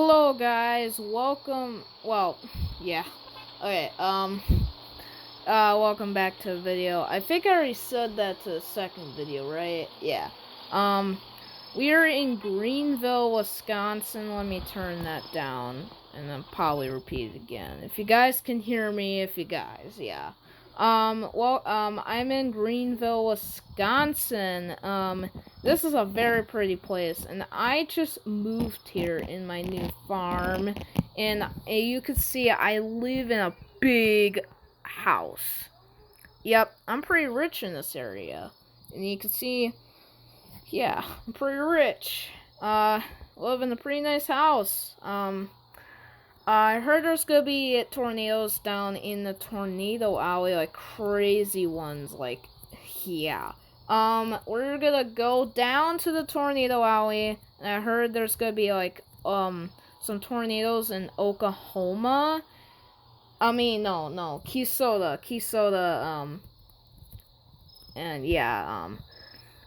Hello guys, welcome, yeah, okay, welcome back to the video. I think I already said that to the second video, right? Yeah. We are in Greenville, Wisconsin. Let me turn that down, and then probably repeat it again. If you guys can hear me, yeah. I'm in Greenville, Wisconsin. This is a very pretty place, and I just moved here in my new farm, and you can see I live in a big house. Yep, I'm pretty rich in this area, and you can see, yeah, I'm pretty rich. Live in a pretty nice house. I heard there's gonna be tornadoes down in the tornado alley, like crazy ones, like, yeah. We're gonna go down to the tornado alley, and I heard there's gonna be, like, some tornadoes in Oklahoma. No, Keysota, and yeah,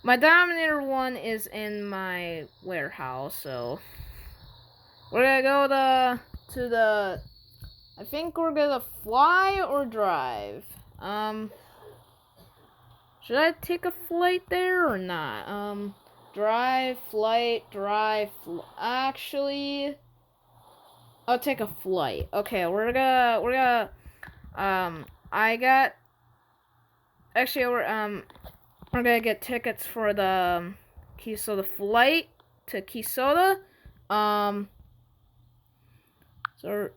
my Dominator one is in my warehouse, so we're gonna go to the, I think we're gonna fly or drive. Should I take a flight there or not? Drive, flight, actually, I'll take a flight. Okay, we're gonna, we're gonna get tickets for the Keysota flight to Keysota. So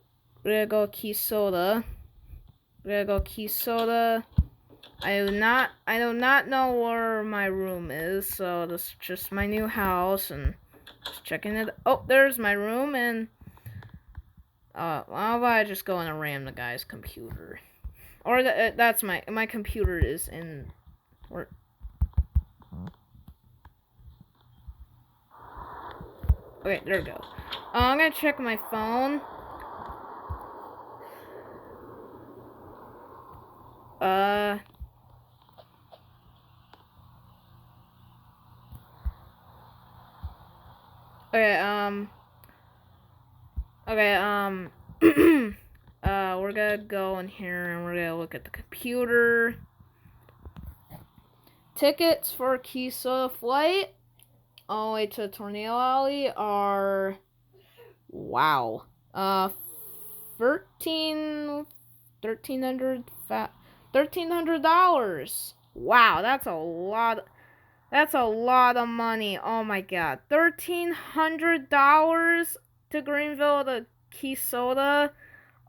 we're gonna go Keysota. I do not know where my room is, so this is just my new house, and just checking it. Oh, there's my room, and how about I just go and ram the guy's computer, or that's my computer is in. Where? Okay, there we go. I'm gonna check my phone. We're gonna go in here and we're gonna look at the computer. Tickets for Keysota flight all the way to Tornado Alley are, wow, $1,300. Wow, that's a lot. That's a lot of money. Oh my god, $1,300 to Greenville to Keysota.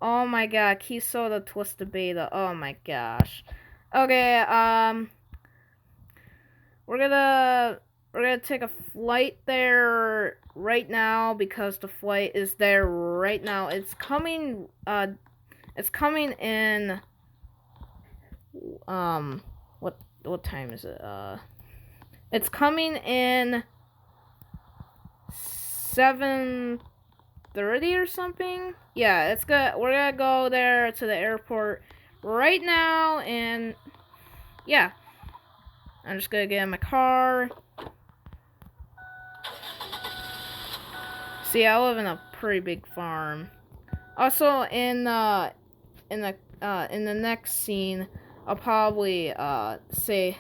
Oh my god, Keysota Twisted Beta. Oh my gosh. Okay, we're gonna take a flight there right now because the flight is there right now. It's coming in what time is it? It's coming in 7:30 or something. Yeah, it's good. We're gonna go there to the airport right now, and yeah, I'm just gonna get in my car. See, I live in a pretty big farm. Also, in the next scene, I'll probably say,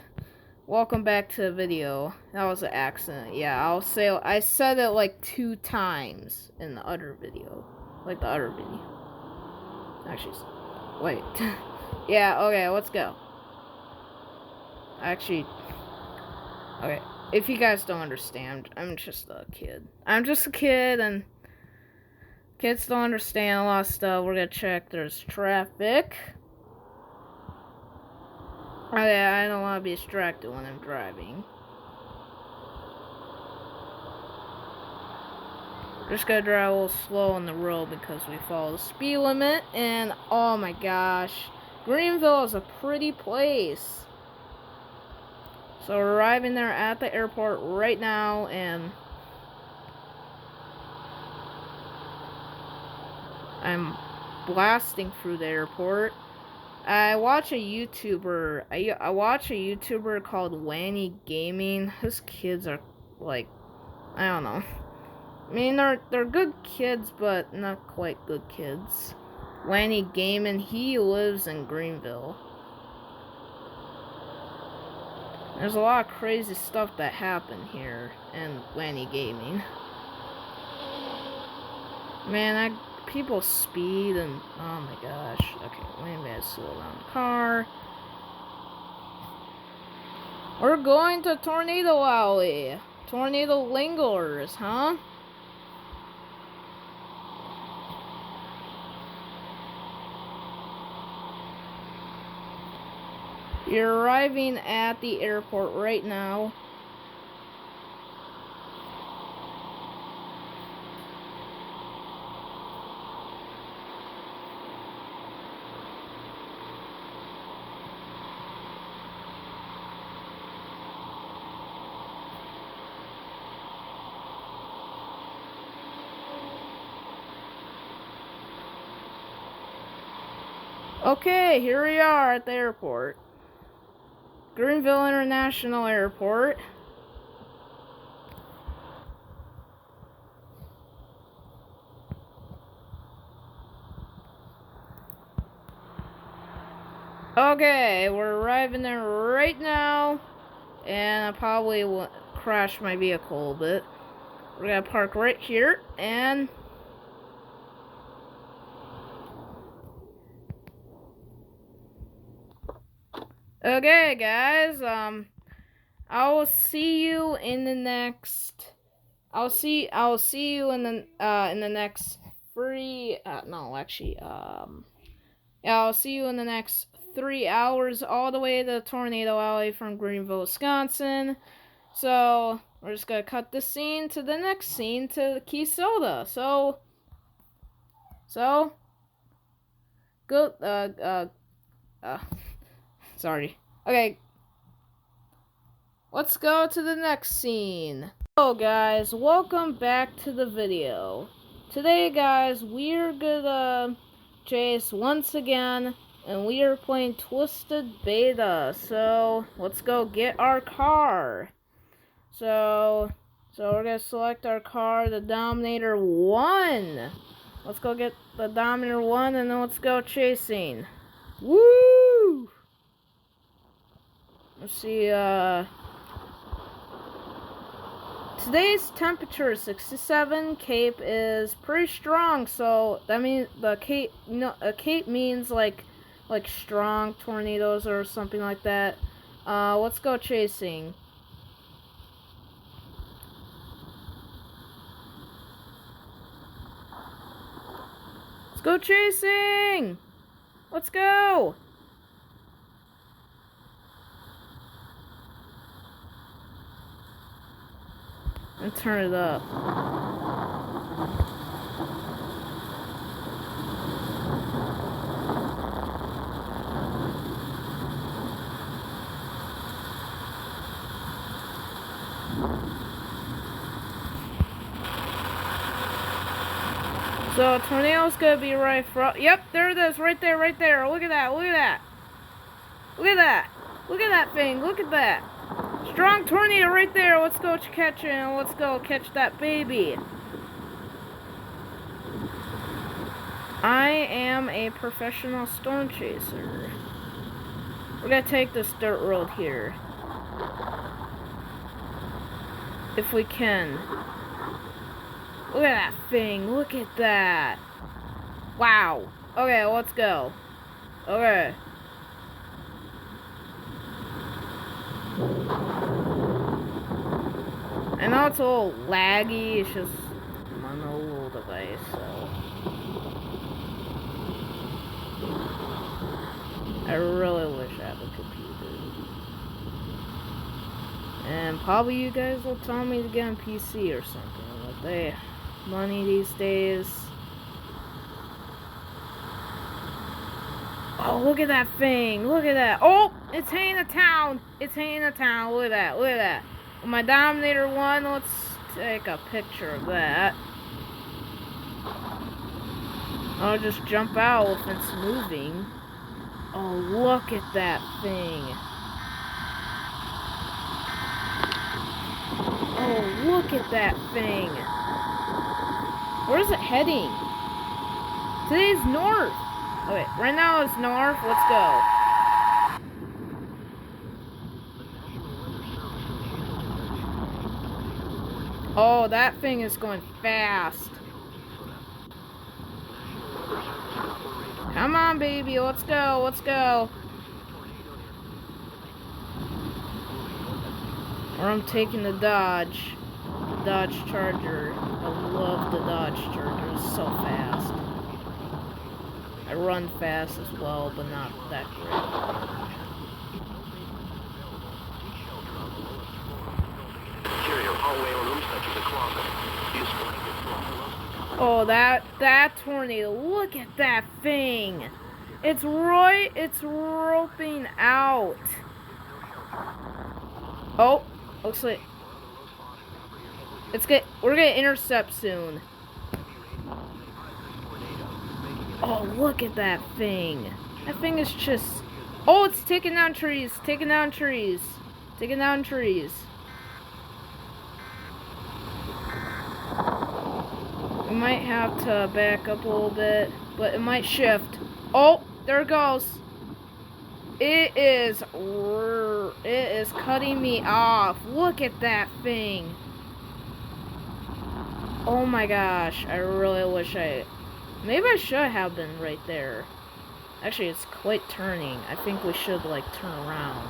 welcome back to the video. That was an accident. Yeah, I said it like 2 times in the other video. Like the other video. Actually, wait. Yeah, okay, let's go. Actually, okay. If you guys don't understand, I'm just a kid. And kids don't understand a lot of stuff. We're gonna check. There's traffic. Okay, I don't want to be distracted when I'm driving. Just gotta drive a little slow on the road because we follow the speed limit. And oh my gosh, Greenville is a pretty place. So we're arriving there at the airport right now, and I'm blasting through the airport. I watch a YouTuber. I watch a YouTuber called Wanny Gaming. His kids are like, I don't know. I mean, they're good kids, but not quite good kids. Lanny Gaiman, he lives in Greenville. There's a lot of crazy stuff that happened here in Lanny Gaming. Man, people speed and oh my gosh. Okay, maybe I slow down the car. We're going to Tornado Alley. Tornado Lingers, huh? You're arriving at the airport right now. Okay, here we are at the airport. Greenville International Airport. Okay, we're arriving there right now. And I probably will crash my vehicle a bit. We're gonna park right here and... Okay, guys, I will see you in the next. I'll see you in the next yeah, I'll see you in the next 3 hours, all the way to Tornado Alley from Greenville, Wisconsin. So we're just gonna cut this scene to the next scene to Key Soda. So good. Sorry. Okay. Let's go to the next scene. Hello guys, welcome back to the video. Today guys, we're gonna chase once again, and we are playing Twisted Beta. So let's go get our car. So we're gonna select our car, the Dominator 1. Let's go get the Dominator 1 and then let's go chasing. Woo! Let's see, today's temperature is 67. Cape is pretty strong, so that means the cape, a cape means like strong tornadoes or something like that. Let's go chasing. Let's go chasing! Let's go! And turn it up. So tornado's gonna be right front. Yep, there it is, right there, right there. Look at that, look at that. Look at that. Look at that thing, look at that. Strong tornado right there. Let's go catch it and let's go catch that baby. I am a professional storm chaser. We're gonna take this dirt road here. If we can. Look at that thing. Look at that. Wow. Okay, let's go. Okay. I know it's a little laggy, it's just I'm on a little device, so I really wish I had a computer. And probably you guys will tell me to get on PC or something, but they money these days. Oh, look at that thing, look at that. Oh, it's hitting a town. It's hitting a town. Look at that, look at that. My Dominator 1, let's take a picture of that. I'll just jump out if it's moving. Oh, look at that thing. Oh, look at that thing. Where is it heading? Today's north. Okay, right now it's north. Let's go. Oh, that thing is going fast. Come on, baby. Let's go. Let's go. Or I'm taking the Dodge Charger. I love the Dodge Charger. It's so fast. I run fast as well, but not that great. Oh, that tornado! Look at that thing! It's roping out. Oh, looks like we're gonna intercept soon. Oh, look at that thing! That thing is just. Oh, it's taking down trees! Taking down trees! Taking down trees! We might have to back up a little bit, but it might shift. Oh, there it goes. It is cutting me off. Look at that thing. Oh my gosh, I really wish maybe I should have been right there. Actually, it's quite turning. I think we should, like, turn around.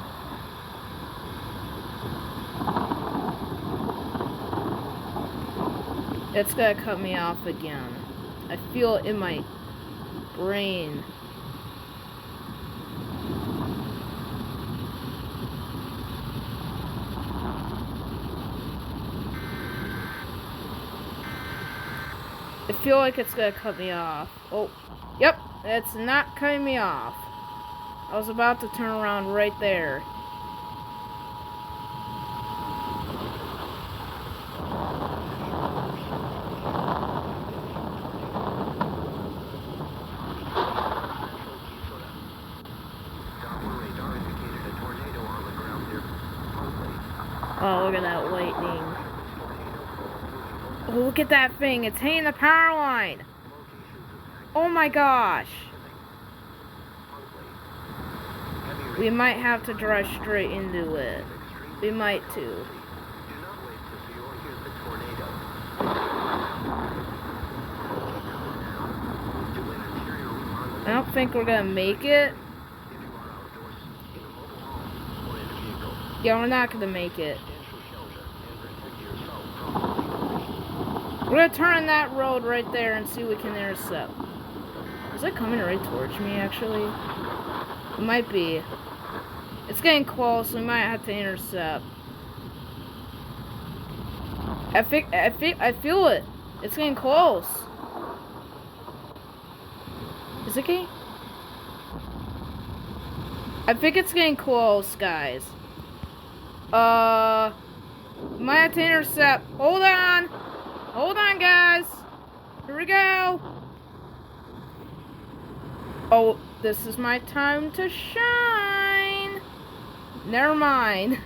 It's gonna cut me off again. I feel it in my brain. I feel like it's gonna cut me off. Oh, yep, it's not cutting me off. I was about to turn around right there. Oh, look at that lightning. Oh, look at that thing. It's hitting the power line. Oh my gosh. We might have to drive straight into it. We might too. I don't think we're gonna make it. Yeah, we're not gonna make it. We're gonna turn on that road right there and see what we can intercept. Is it coming right towards me, actually? It might be. It's getting close, so we might have to intercept. I feel it. It's getting close. Is it getting? I think it's getting close, guys. Might have to intercept. Hold on. Hold on, guys. Here we go. Oh, this is my time to shine. Never mind.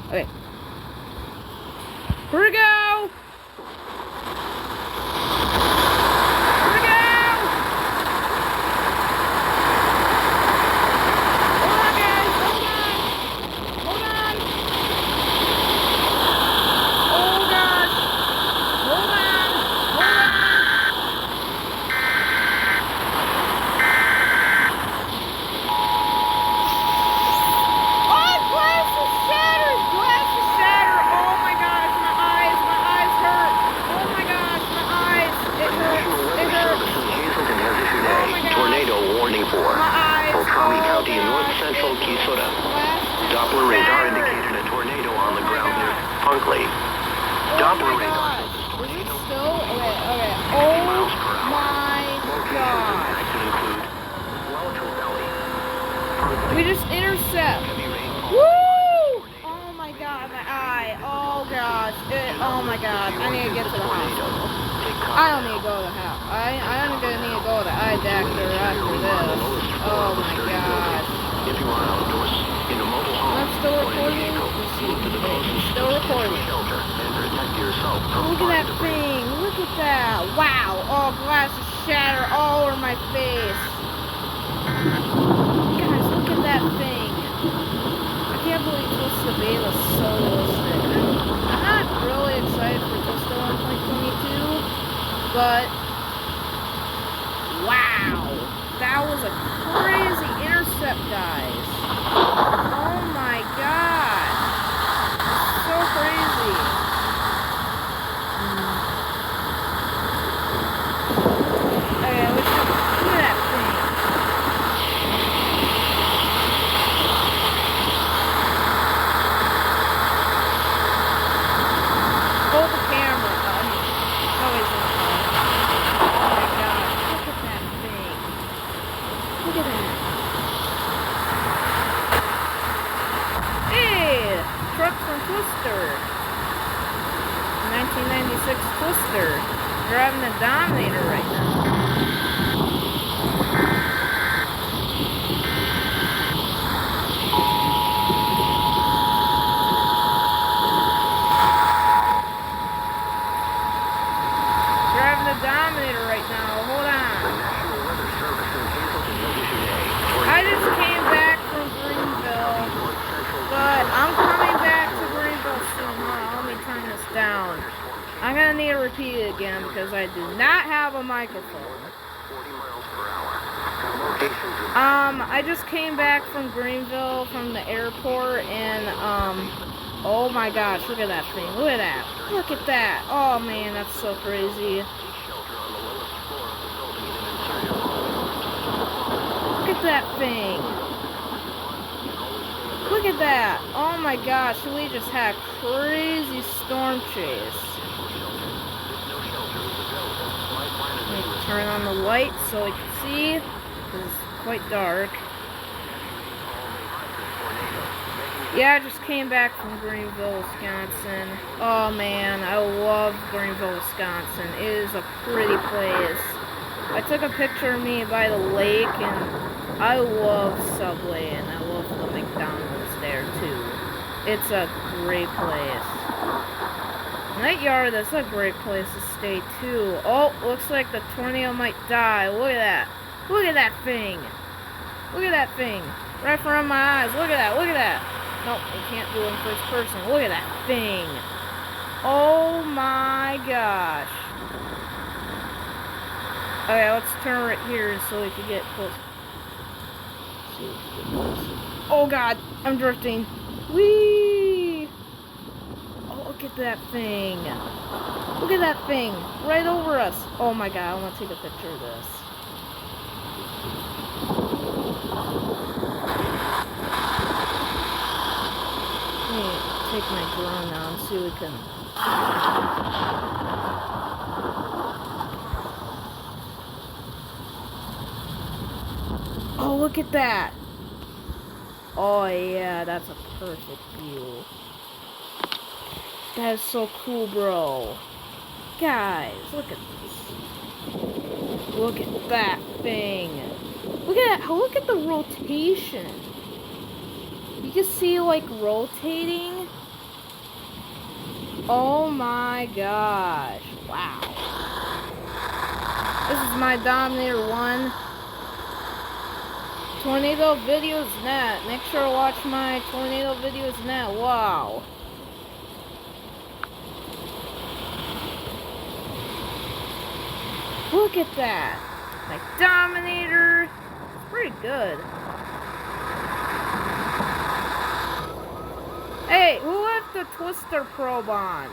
Okay. Here we go. Doppler radar indicated a tornado on the ground near Punkley. Doppler radar. Is it still? Okay. Oh my god. We just intercept. Woo! Oh my god, my eye. Oh gosh. Oh my god. I need to get to the hospital. I don't need to go to the house. I'm gonna need to go to the eye doctor after this. Oh my gosh. If you are outdoors in a mobile home, I'm still recording. move to the closest Still recording. shelter and protect yourself Look at that thing. Look at that. Wow. Oh, glasses shatter all over my face. Guys, look at that thing. I can't believe Twister Beta is so realistic. I'm not really excited for Twister 1.22, but wow. That was a crazy intercept, guys. Oh my god. So crazy. Okay, look at that thing. Hold the camera. Always in the car. Oh my god. Look at that thing. Look at that. Hey! Truck from Twister. 1996 Twister. Driving the Dominator right now. Driving the Dominator right now. Hold on. I just came back from Greenville, but I'm coming back to Greenville soon. Hold on, let me turn this down. I'm gonna need to repeat it again because I do not have a microphone. I just came back from Greenville from the airport and oh my gosh, look at that thing. Look at that. Look at that. Oh man, that's so crazy. Look at that thing. Look at that. Oh my gosh, we just had a crazy storm chase. Let me turn on the light so we can see, because it's quite dark. Yeah, I just came back from Greenville, Wisconsin. Oh man, I love Greenville, Wisconsin. It is a pretty place. I took a picture of me by the lake, and I love Subway, and I love the McDonald's there too. It's a great place. Night Yard, that's a great place to stay too. Oh, looks like the tornado might die. Look at that. Look at that thing. Look at that thing. Right from my eyes. Look at that. Look at that. Nope, you can't do it in first person. Look at that thing. Oh my gosh. Okay, let's turn right here so we can get close. Oh god, I'm drifting. Whee! Oh, look at that thing. Look at that thing. Right over us. Oh my god, I want to take a picture of this. Let me take my drone now and see if we can... Oh, look at that. Oh, yeah, that's a perfect view. That is so cool, bro. Guys, look at this. Look at that thing. Look at that. Look at the rotation. You can see, like, rotating. Oh, my gosh. Wow. This is my Dominator 1. Tornado Videos Net. Make sure to watch my Tornado Videos Net. Wow. Look at that. My Dominator. It's pretty good. Hey, who left the Twister probe on?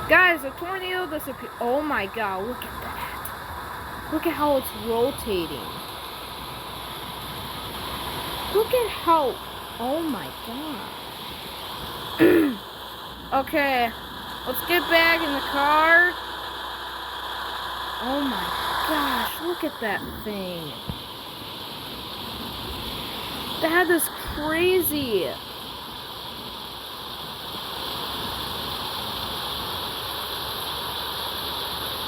Guys, the tornado disappeared. Oh my god, look at that. Look at how it's rotating. Look at how... Oh my god. Okay, let's get back in the car. Oh my gosh, look at that thing. That is crazy.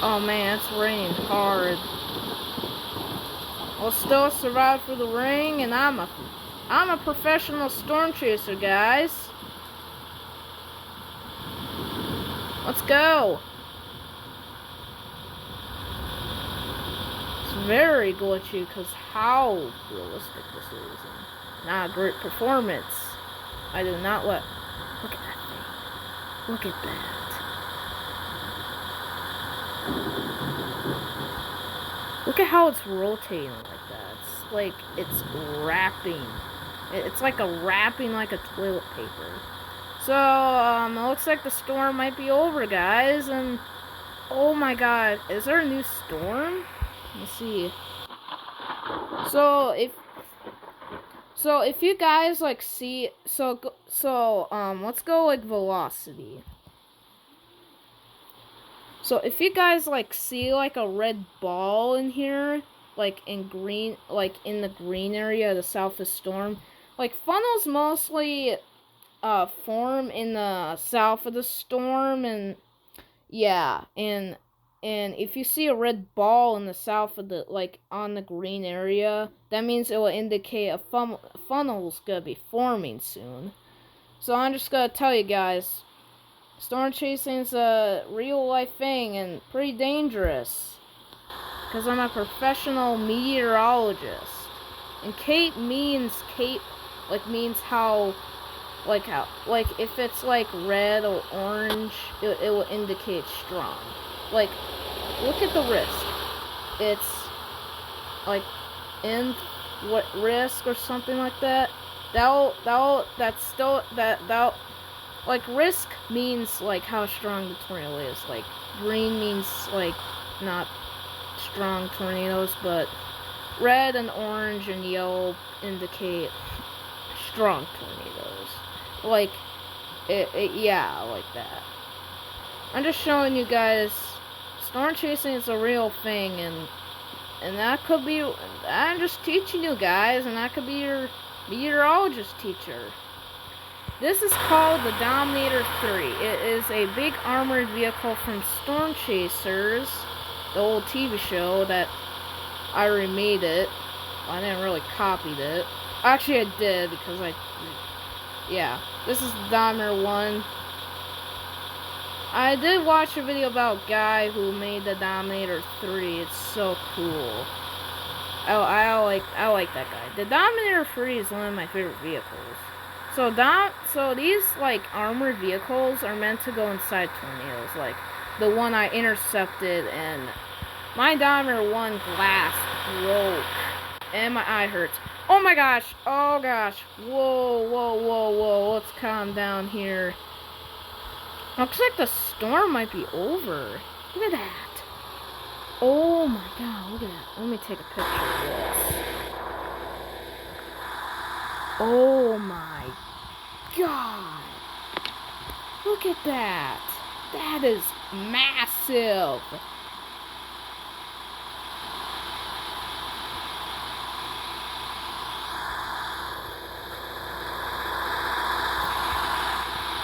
Oh man, it's raining hard. I'll still survive for the rain, and I'm a professional storm chaser, guys. Let's go. It's very glitchy because how realistic this is. And not a great performance. I do not let... Look at that thing. Look at that. Look at how it's rotating like that. It's like it's wrapping. It's like wrapping like a toilet paper. So, it looks like the storm might be over, guys. And, oh my god, is there a new storm? Let's see. So if you guys like see, let's go like velocity. So if you guys like see like a red ball in here, like in green, like in the green area of the south of the storm, like funnels mostly form in the south of the storm, and yeah, and if you see a red ball in the south of the, like on the green area, that means it will indicate a funnel's gonna be forming soon. So I'm just gonna tell you guys, storm chasing is a real life thing and pretty dangerous. Because I'm a professional meteorologist. And Cape means how, like if it's like red or orange, it will indicate strong. Like, look at the risk. It's like in what risk or something like that. Like, risk means like how strong the tornado is. Like, green means like not strong tornadoes, but red and orange and yellow indicate strong tornadoes. Like, yeah, like that. I'm just showing you guys, storm chasing is a real thing, and that could be, I'm just teaching you guys, and that could be your meteorologist teacher. This is called the Dominator 3. It is a big armored vehicle from Storm Chasers, the old TV show that I remade it. I didn't really copy it. Actually, I did, because yeah. This is the Dominator 1. I did watch a video about a guy who made the Dominator 3. It's so cool. I like that guy. The Dominator 3 is one of my favorite vehicles. So these like armored vehicles are meant to go inside tornadoes, like the one I intercepted, and my Dominator 1 glass broke and my eye hurts. Oh my gosh, oh gosh, whoa, let's calm down here. Looks like the storm might be over. Look at that. Oh my god, look at that. Let me take a picture of this. Oh my god. Look at that. That is massive.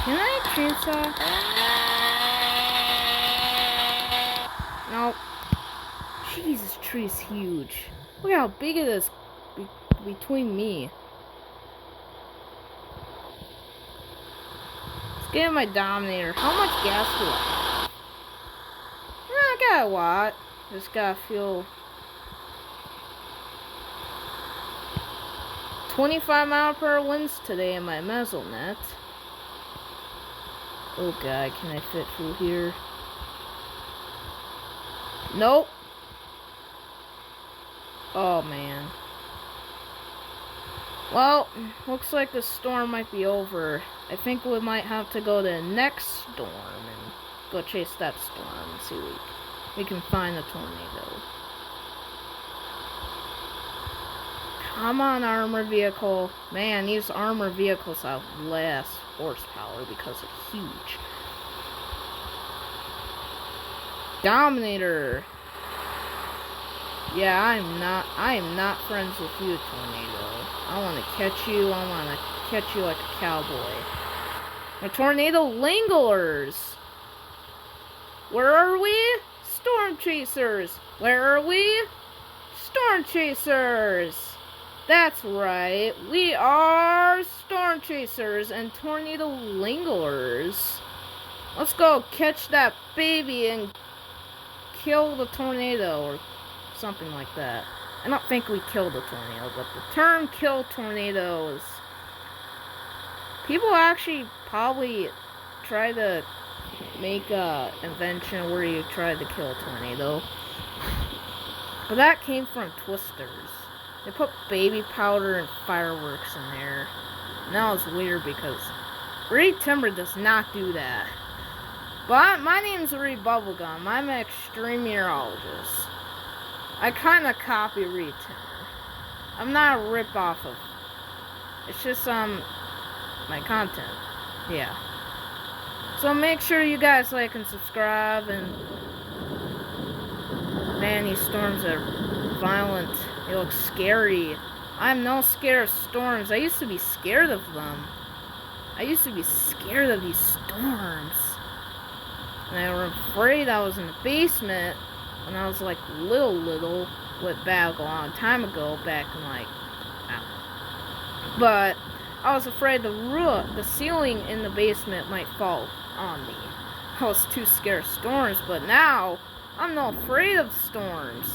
Can I chainsaw? Nope. Jeez, this tree is huge. Look how big it is between me. Let's get my Dominator. How much gas do I have? I got a lot. Just gotta fuel. 25-mile-per-hour winds today in my Mesonet. Oh god, can I fit through here? Nope. Oh man. Well, looks like the storm might be over. I think we might have to go to the next storm and go chase that storm and see if we can find a tornado. Come on, armored vehicle. Man, these armored vehicles have less horsepower because they're huge. Dominator. Yeah, I am not friends with you, tornado. I want to catch you. I want to catch you like a cowboy. My tornado linglers. Where are we? Storm chasers. Where are we? Storm chasers. That's right, we are storm chasers and tornado linglers. Let's go catch that baby and kill the tornado or something like that. I don't think we killed the tornado, but the term kill tornadoes. People actually probably try to make a invention where you try to kill a tornado. But that came from Twisters. They put baby powder and fireworks in there. And that was weird because Reed Timber does not do that. But my name's Reed Bubblegum. I'm an extreme meteorologist. I kinda copy Reed Timber. I'm not a rip-off of. It's just my content. Yeah. So make sure you guys like and subscribe, and man, these storms are violent. They look scary. I'm no scared of storms. I used to be scared of them. I used to be scared of these storms. And I was afraid I was in the basement when I was like little, went back a long time ago, back in like, I don't know. But I was afraid the ceiling in the basement might fall on me. I was too scared of storms, but now I'm not afraid of storms.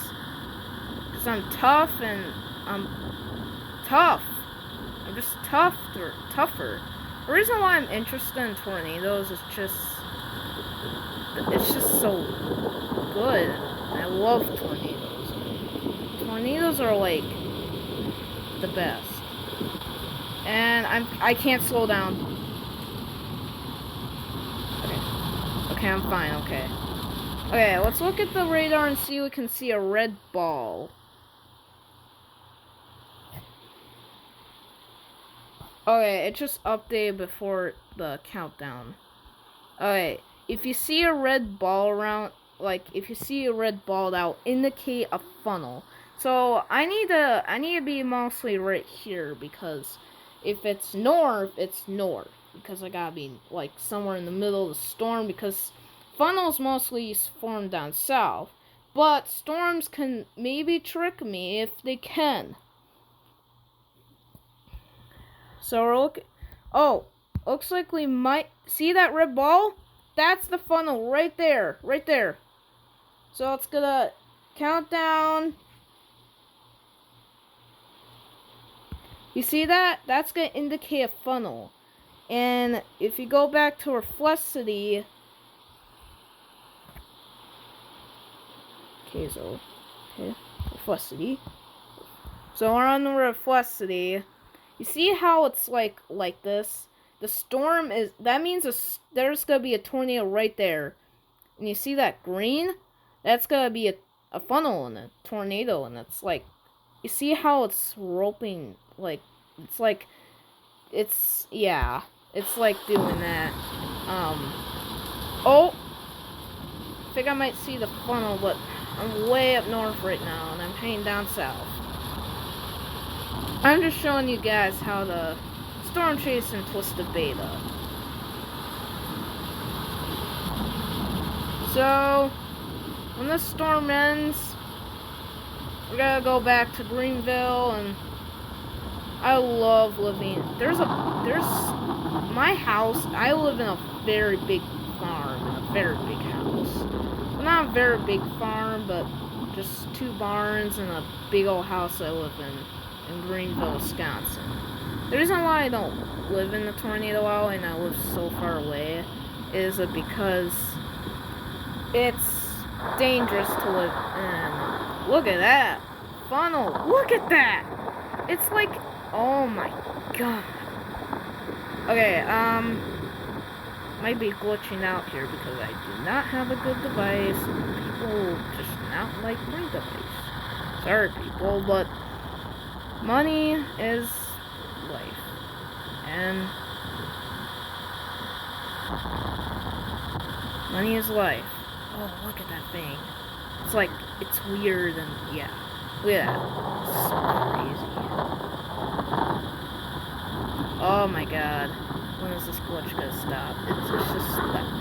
Because I'm tough and I'm tough. I'm just tougher. The reason why I'm interested in tornadoes is it's just so good. I love tornadoes. Tornadoes are like the best. And I can't slow down. Okay, I'm fine, okay. Okay, let's look at the radar and see if we can see a red ball. Okay, it just updated before the countdown. Okay, if you see a red ball around, like, if you see a red ball, that'll indicate a funnel. So, I need to be mostly right here, because if it's north, it's north. Because I gotta be, like, somewhere in the middle of the storm, because funnels mostly form down south. But storms can maybe trick me if they can. So we're looking. Oh, looks like we might see that red ball. That's the funnel right there, right there. So it's gonna count down. You see that? That's gonna indicate a funnel. And if you go back to Reflexity, okay, Reflexity. So we're on the Reflexity. You see how it's like this? The storm is, that means there's gonna be a tornado right there. And you see that green? That's gonna be a funnel and a tornado, and it's like, you see how it's roping, like, it's like, yeah, it's like doing that. Oh, I think I might see the funnel, but I'm way up north right now, and I'm heading down south. I'm just showing you guys how the storm chase in Twisted Beta. So, when this storm ends, we're gonna go back to Greenville, and I love living. There's my house. I live in a very big farm, in a very big house. Well, not a very big farm, but just 2 barns and a big old house I live in Greenville, Wisconsin. The reason why I don't live in the tornado alley and I live so far away is because it's dangerous to live in. Look at that funnel. Look at that. It's like, oh my god. Okay, might be glitching out here because I do not have a good device. People just not like my device. Sorry, people, but money is life. And money is life. Oh, look at that thing. It's like, it's weird and yeah. Look at that. It's so crazy. Oh my god. When is this glitch gonna stop? It's just,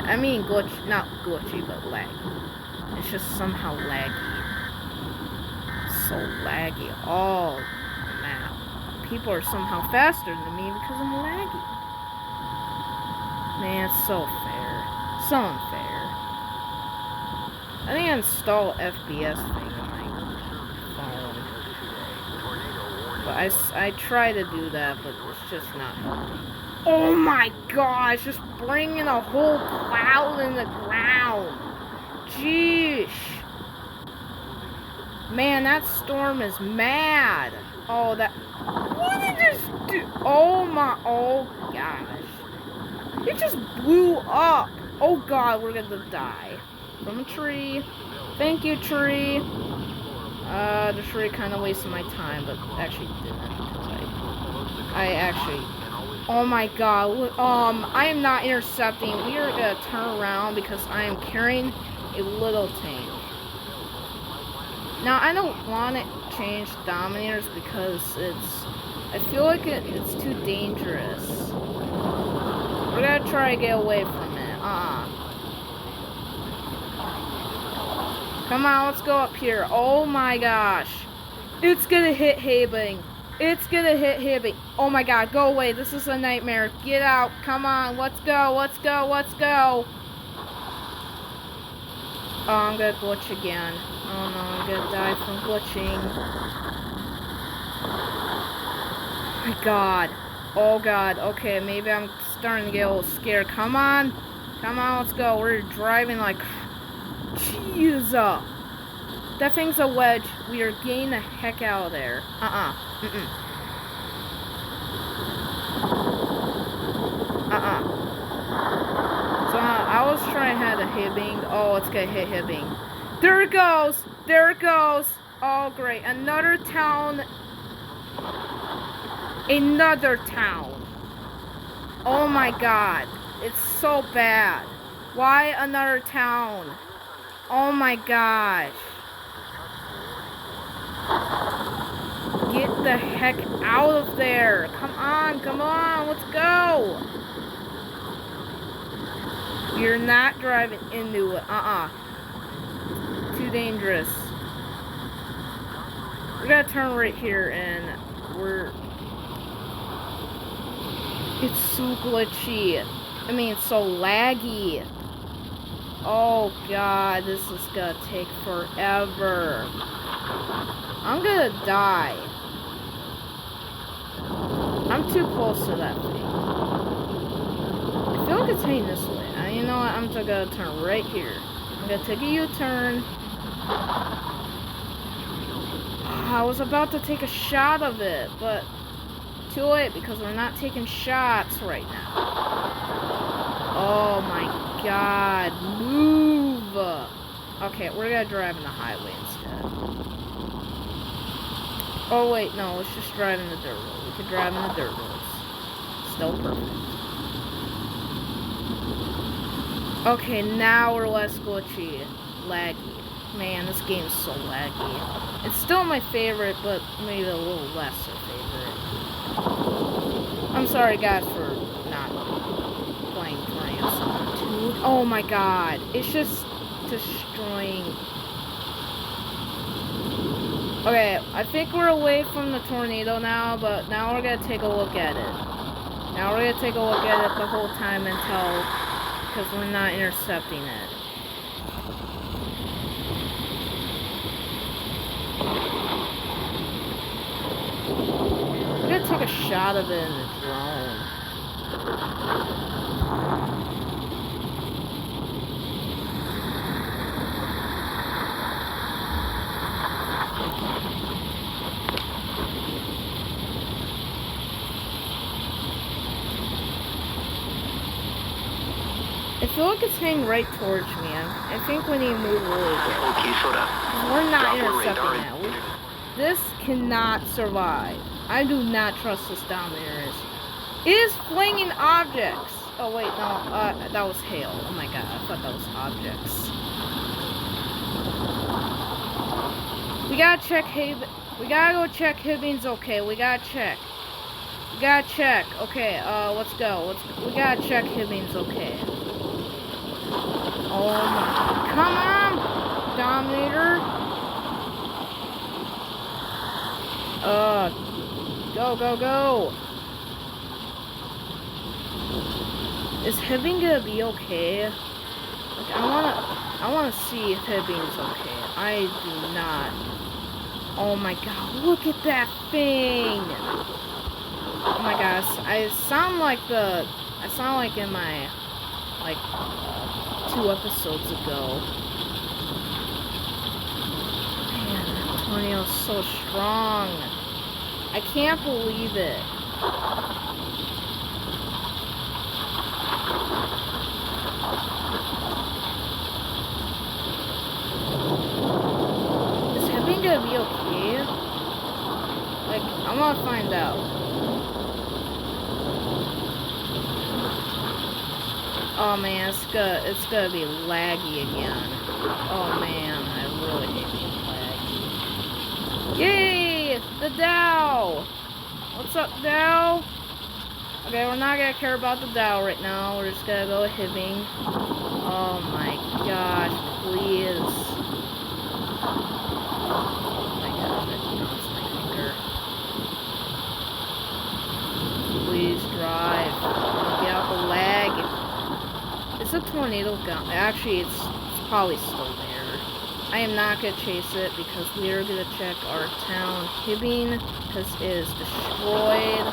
I mean glitch, not glitchy, but laggy. It's just somehow laggy. So laggy. Oh, man. People are somehow faster than me because I'm laggy. Man, it's so fair. so unfair. I think I installed FPS thing on my phone. But I try to do that, but it's just not helping. Oh my gosh, just bringing a whole cloud in the ground. Jeez. Man, that storm is mad. Oh, that... What did this do? Oh my... Oh gosh. It just blew up. Oh god, we're gonna die. From a tree. Thank you, tree. The tree kind of wasted my time, but actually didn't. I actually... Oh my god. I am not intercepting. We are gonna turn around because I am carrying a little tank. Now, I don't want to change Dominators because I feel like it's too dangerous. We're gonna try to get away from it. Come on, let's go up here. Oh my gosh. It's gonna hit Hibbing. It's gonna hit Hibbing. Oh my god, go away. This is a nightmare. Get out. Come on, let's go, let's go, let's go. Oh, I'm gonna glitch again. Oh no, I'm gonna die from glitching. Oh my god. Oh god. Okay, maybe I'm starting to get a little scared. Come on. Come on, let's go. We're driving like... Jeez. That thing's a wedge. We are getting the heck out of there. So I was trying to hit a Hibbing. Oh, it's gonna hit Hibbing. There it goes! There it goes! Oh, great. Another town. Another town. Oh my god. It's so bad. Why another town? Oh my gosh. Get the heck out of there. Come on, let's go. You're not driving into it. Too dangerous. We're gonna turn right here and it's so glitchy. I mean, it's so laggy. Oh god, this is gonna take forever. I'm gonna die. I'm too close to that thing. I feel like it's heading this way. You know what? I'm just gonna turn right here. I'm gonna take a U-turn. I was about to take a shot of it, but too late because we're not taking shots right now. Oh my god. Move! Okay, we're gonna drive in the highway instead. Oh wait, no, let's just drive in the dirt road. We can drive in the dirt roads. Still perfect. Okay, now we're less glitchy. Laggy. Man, this game's so laggy. It's still my favorite, but maybe a little lesser favorite. I'm sorry guys for not playing Plants on 2. Oh my god. It's just destroying. Okay, I think we're away from the tornado now, but now we're gonna take a look at it. Now we're gonna take a look at it the whole time until... because we're not intercepting it. I'm gonna take a shot of it in the drone. I feel like it's heading right towards me. I think we need to move really quick. We're not intercepting that. This cannot survive. I do not trust this Dominator. It is flinging objects. Oh wait, no, that was hail. Oh my god, I thought that was objects. We gotta check we gotta go check Hibbing's okay. We gotta check. We gotta check. Okay, let's go. We gotta check Hibbing's okay. Oh my, come on, Dominator. Go, go, go. Is Hibbing gonna be okay? I wanna see if Hibbing's okay. I do not. Oh my god, look at that thing! Oh my gosh, I sound like in my, like, 2 episodes ago. Man, that tornado's so strong. I can't believe it. Is Hibbing gonna be okay? Like, I wanna find out. Oh man, it's gonna be laggy again. Oh man, I really hate being laggy. Yay! The Dow! What's up, Dow? Okay, we're not gonna care about the Dow right now. We're just gonna go with Hibbing. Oh my gosh, please. Oh my gosh, I lost my finger. Please drive. Get out the lag. It's a tornado gone. Actually, it's probably still there. I am not gonna chase it because we are gonna check our town Hibbing because it is destroyed.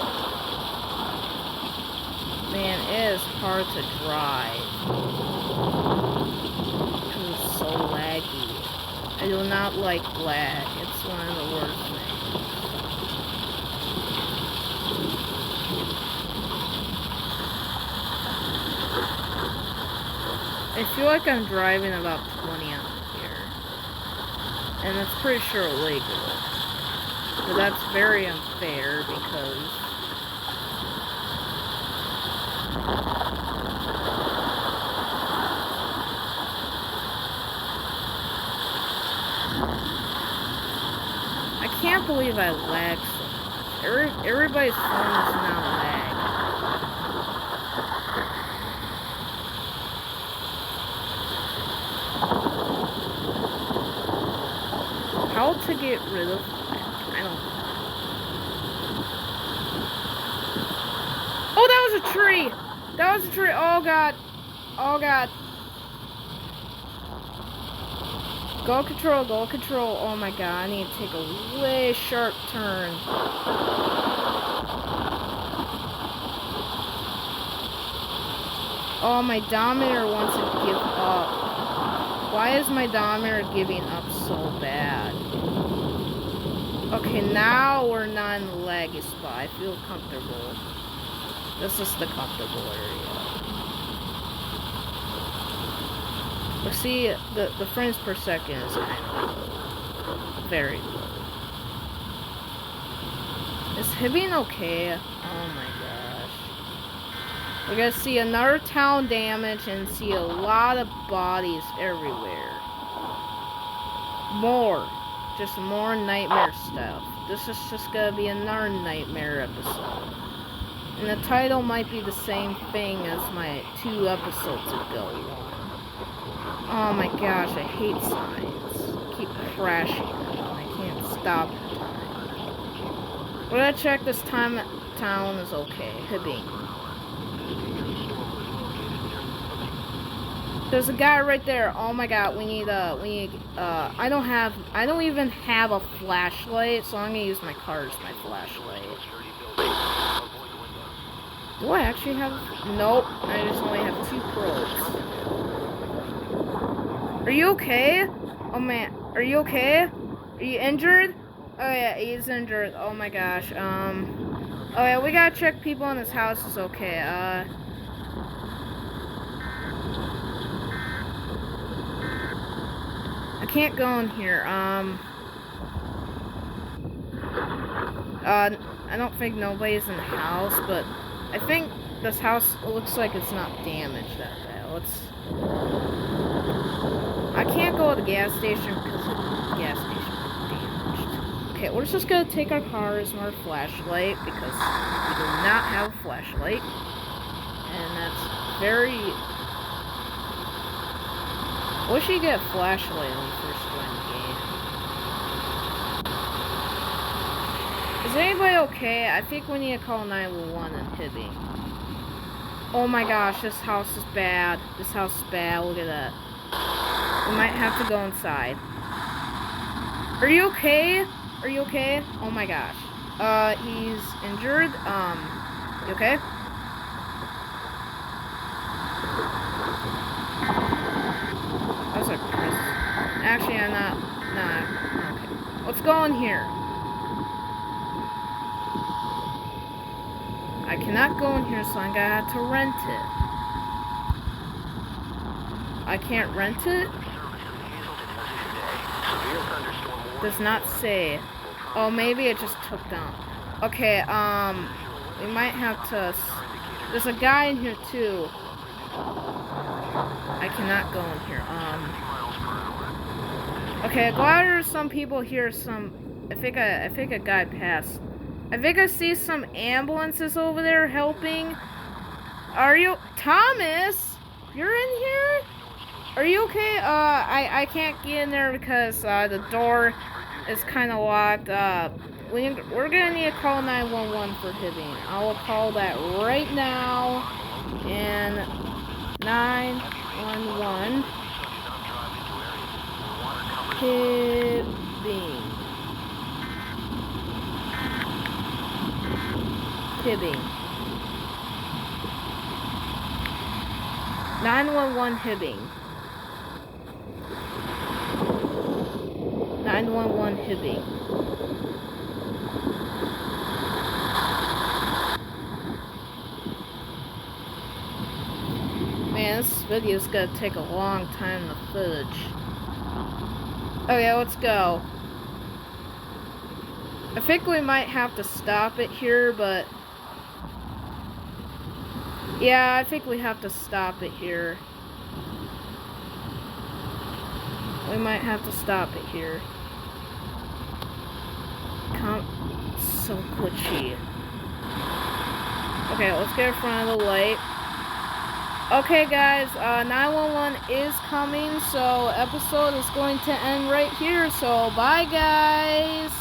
Man, it is hard to drive because it's so laggy. I do not like lag. It's one of the worst things. I feel like I'm driving about 20 out here. And that's pretty sure illegal. But that's very unfair because I can't believe I lag so much. Everybody's phone is now lag. How to get rid of lag? I don't know. Oh, that was a tree! That was a tree! Oh god. Oh god. Go control, go control. Oh my god, I need to take a way sharp turn. Oh, my Dominator wants to give up. Why is my Dominator giving up so bad? Okay, now we're not in the laggy spot. I feel comfortable. This is the comfortable area. But see, the frames per second is kind of low. Very low. Is Hibbing okay? Oh my gosh. We're gonna see another town damage and see a lot of bodies everywhere. Just more nightmare stuff. This is just gonna be another nightmare episode. And the title might be the same thing as my 2 episodes ago one. Oh my gosh, I hate signs. Keep crashing them. I can't stop the time. We're gonna check this town is okay. Hibbing. There's a guy right there. Oh my god, we need I don't even have a flashlight, so I'm gonna use my car as my flashlight. Do I actually have? Nope, I just only have 2 probes. Are you okay? Oh man, are you okay? Are you injured? Oh yeah, he's injured. Oh my gosh. Oh yeah, we gotta check people in this house is okay. I can't go in here. I don't think nobody's in the house, but I think this house looks like it's not damaged that bad. I can't go to the gas station because the gas station is damaged. Okay, we're just gonna take our car as our flashlight because we do not have a flashlight. And that's very... I wish you get a flashlight when you first join the game. Is anybody okay? I think we need to call 911 and Hibbing. Oh my gosh, this house is bad. This house is bad. Look at that. We might have to go inside. Are you okay? Are you okay? Oh my gosh. He's injured. You okay? That was a Chris. Actually, I'm not. Nah. Okay. Let's go in here. I cannot go in here, so I'm gonna have to rent it. I can't rent it? Does not say. Oh, maybe it just took down. Okay, we might have to... There's a guy in here, too. I cannot go in here. Okay, glad there's some people here, I think a guy passed. I think I see some ambulances over there helping. Are you... Thomas? You're in here? Are you okay? I can't get in there because, the door is kind of locked. We're gonna need to call 911 for Hibbing. I will call that right now. And 911. Hibbing. Hibbing. 911 Hibbing. 911 Hibbing. Man, this video's gonna take a long time to footage. Okay, let's go. I think we might have to stop it here, but... Yeah, I think we have to stop it here. We might have to stop it here. So glitchy. Okay, let's get in front of the light. Okay, guys, 911 is coming, so episode is going to end right here. So, bye, guys.